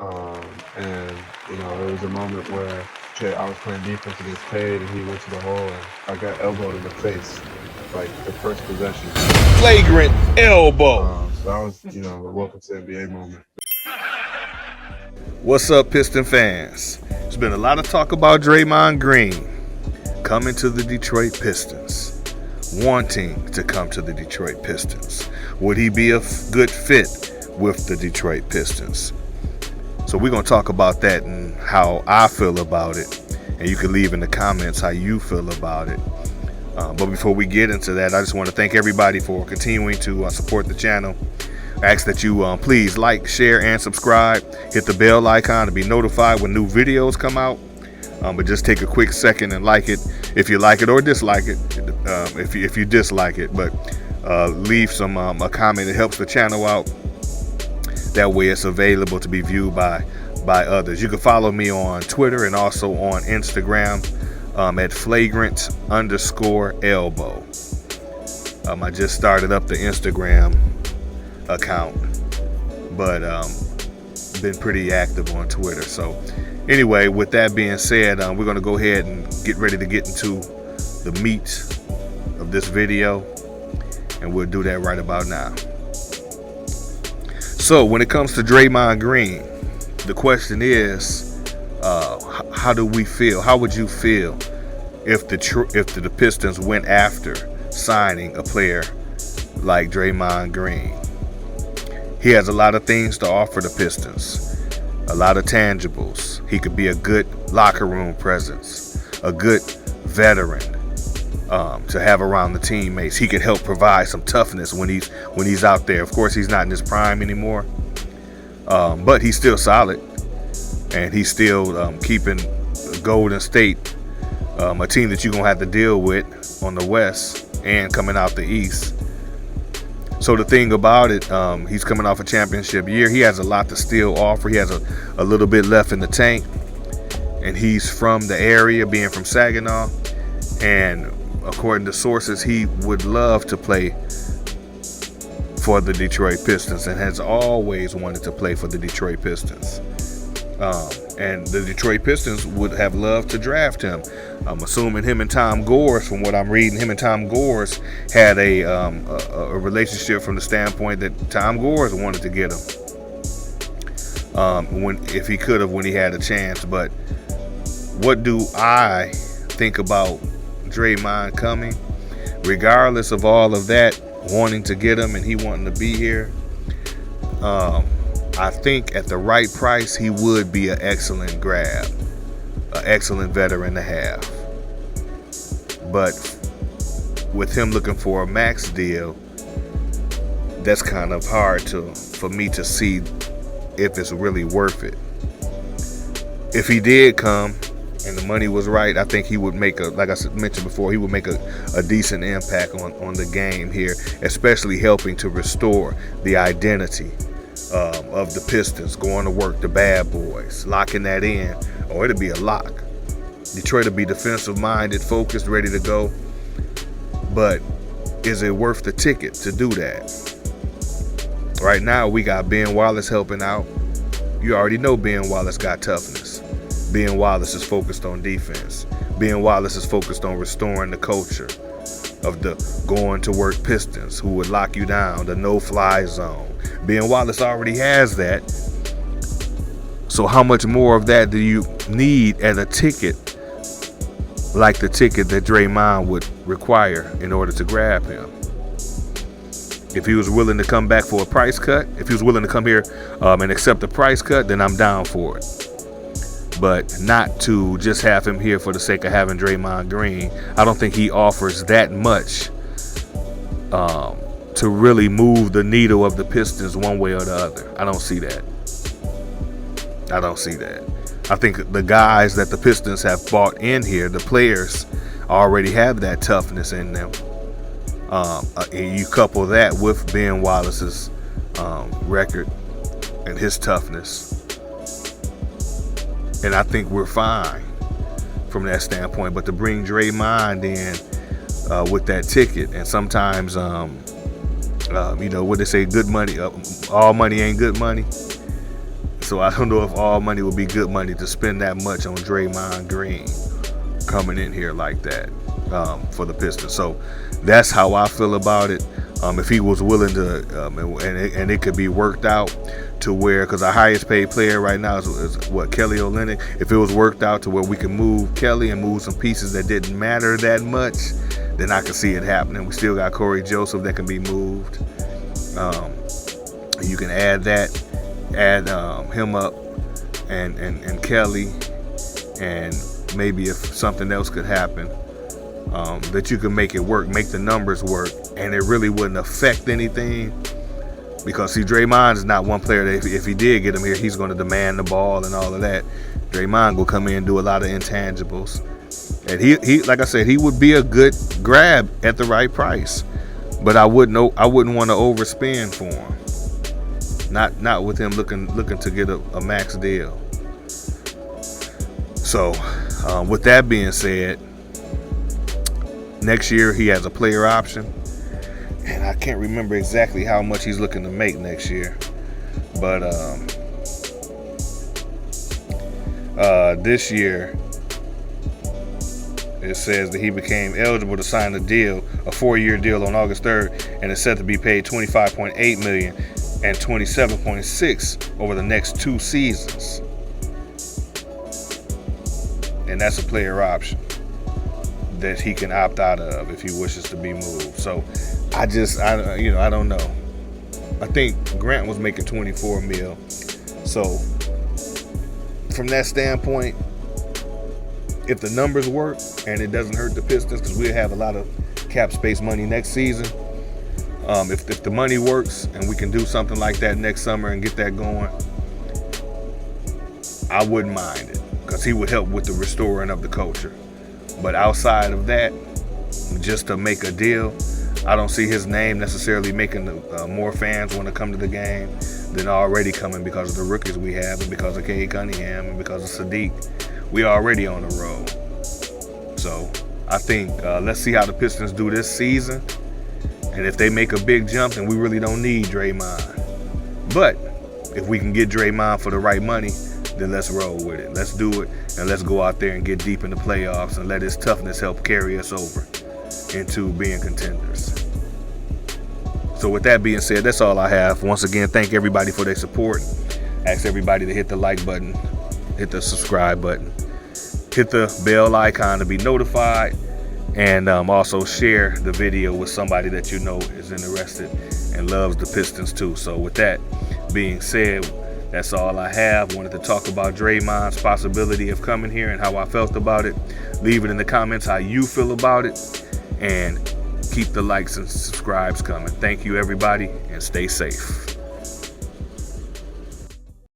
And there was a moment where I was playing defense against Cade, and he went to the hole, and I got elbowed in the face, like the first possession. Flagrant elbow. So that was, a welcome to NBA moment. What's up, Piston fans? There's been a lot of talk about Draymond Green coming to the Detroit Pistons, wanting to come to the Detroit Pistons. Would he be a good fit with the Detroit Pistons? So we're going to talk about that and how I feel about it. And you can leave in the comments how you feel about it. But before we get into that, I just want to thank everybody for continuing to support the channel. I ask that you please like, share, and subscribe. Hit the bell icon to be notified when new videos come out. But just take a quick second and like it if you like it, or dislike it if you dislike it. But leave a comment. It helps the channel out. That way it's available to be viewed by others. You can follow me on Twitter and also on Instagram at flagrant_elbow. I just started up the Instagram account, but been pretty active on Twitter. So anyway, with that being said, we're going to go ahead and get ready to get into the meat of this video, and we'll do that right about now. So when it comes to Draymond Green, the question is, how do we feel? How would you feel if the Pistons went after signing a player like Draymond Green? He has a lot of things to offer the Pistons, a lot of tangibles. He could be a good locker room presence, a good veteran to have around the teammates. He could help provide some toughness when he's out there. Of course, he's not in his prime anymore, but he's still solid, and he's still keeping Golden State a team that you're gonna have to deal with on the West and coming out the East. So the thing about it, he's coming off a championship year. He has a lot to still offer. He has a little bit left in the tank, and he's from the area, being from Saginaw, and according to sources, he would love to play for the Detroit Pistons and has always wanted to play for the Detroit Pistons. And the Detroit Pistons would have loved to draft him. I'm assuming him and Tom Gores, from what I'm reading, him and Tom Gores had a relationship from the standpoint that Tom Gores wanted to get him if he could have, when he had a chance. But what do I think about Draymond coming? Regardless of all of that, wanting to get him and he wanting to be here, I think at the right price he would be an excellent grab, an excellent veteran to have. But with him looking for a max deal, that's kind of hard for me to see if it's really worth it. If he did come and the money was right, I think he would make like I mentioned before, he would make a decent impact on the game here, especially helping to restore the identity of the Pistons, going to work, the bad boys, locking that in, or it'll be a lock. Detroit will be defensive minded, focused, ready to go. But is it worth the ticket to do that? Right now we got Ben Wallace helping out. You already know Ben Wallace got toughness. Ben Wallace is focused on defense. Ben Wallace is focused on restoring the culture of the going to work Pistons, who would lock you down, the no-fly zone. Ben Wallace already has that. So how much more of that do you need at a ticket like the ticket that Draymond would require in order to grab him? If he was willing to come back for a price cut, if he was willing to come here and accept a price cut, then I'm down for it. But not to just have him here for the sake of having Draymond Green. I don't think he offers that much to really move the needle of the Pistons one way or the other. I don't see that. I think the guys that the Pistons have bought in here, the players, already have that toughness in them. And you couple that with Ben Wallace's record and his toughness, and I think we're fine from that standpoint. But to bring Draymond in with that ticket, and sometimes, what they say, good money, all money ain't good money. So I don't know if all money would be good money to spend that much on Draymond Green coming in here like that for the Pistons. So that's how I feel about it. If he was willing to, and it could be worked out to where, because our highest paid player right now is what, Kelly Olynyk. If it was worked out to where we can move Kelly and move some pieces that didn't matter that much, then I can see it happening. We still got Corey Joseph that can be moved. You can add him up, and Kelly, and maybe if something else could happen, that you can make it work, make the numbers work, and it really wouldn't affect anything. Because see, Draymond is not one player that if he did get him here, he's going to demand the ball and all of that. Draymond will come in and do a lot of intangibles, and he like I said, he would be a good grab at the right price. But I wouldn't want to overspend for him. Not with him looking to get a max deal. So with that being said, next year he has a player option, and I can't remember exactly how much he's looking to make next year. But this year it says that he became eligible to sign a 4-year deal on August 3rd, and is set to be paid $25.8 million and $27.6 over the next 2 seasons. And that's a player option that he can opt out of if he wishes to be moved. So I don't know. I think Grant was making $24 million. So from that standpoint, if the numbers work and it doesn't hurt the Pistons, because we'll have a lot of cap space money next season. If the money works and we can do something like that next summer and get that going, I wouldn't mind it, because he would help with the restoring of the culture. But outside of that, just to make a deal, I don't see his name necessarily making more fans want to come to the game than already coming, because of the rookies we have, and because of Cade Cunningham, and because of Sadiq. We already on the road. So I think let's see how the Pistons do this season. And if they make a big jump, then we really don't need Draymond. But if we can get Draymond for the right money, then let's roll with it. Let's do it, and let's go out there and get deep in the playoffs and let his toughness help carry us over into being contenders. So with that being said, that's all I have. Once again, thank everybody for their support. Ask everybody to hit the like button, hit the subscribe button, hit the bell icon to be notified, and also share the video with somebody that you know is interested and loves the Pistons too. So with that being said, that's all I have. Wanted to talk about Draymond's possibility of coming here and how I felt about it. Leave it in the comments how you feel about it, and keep the likes and subscribes coming. Thank you, everybody, and stay safe.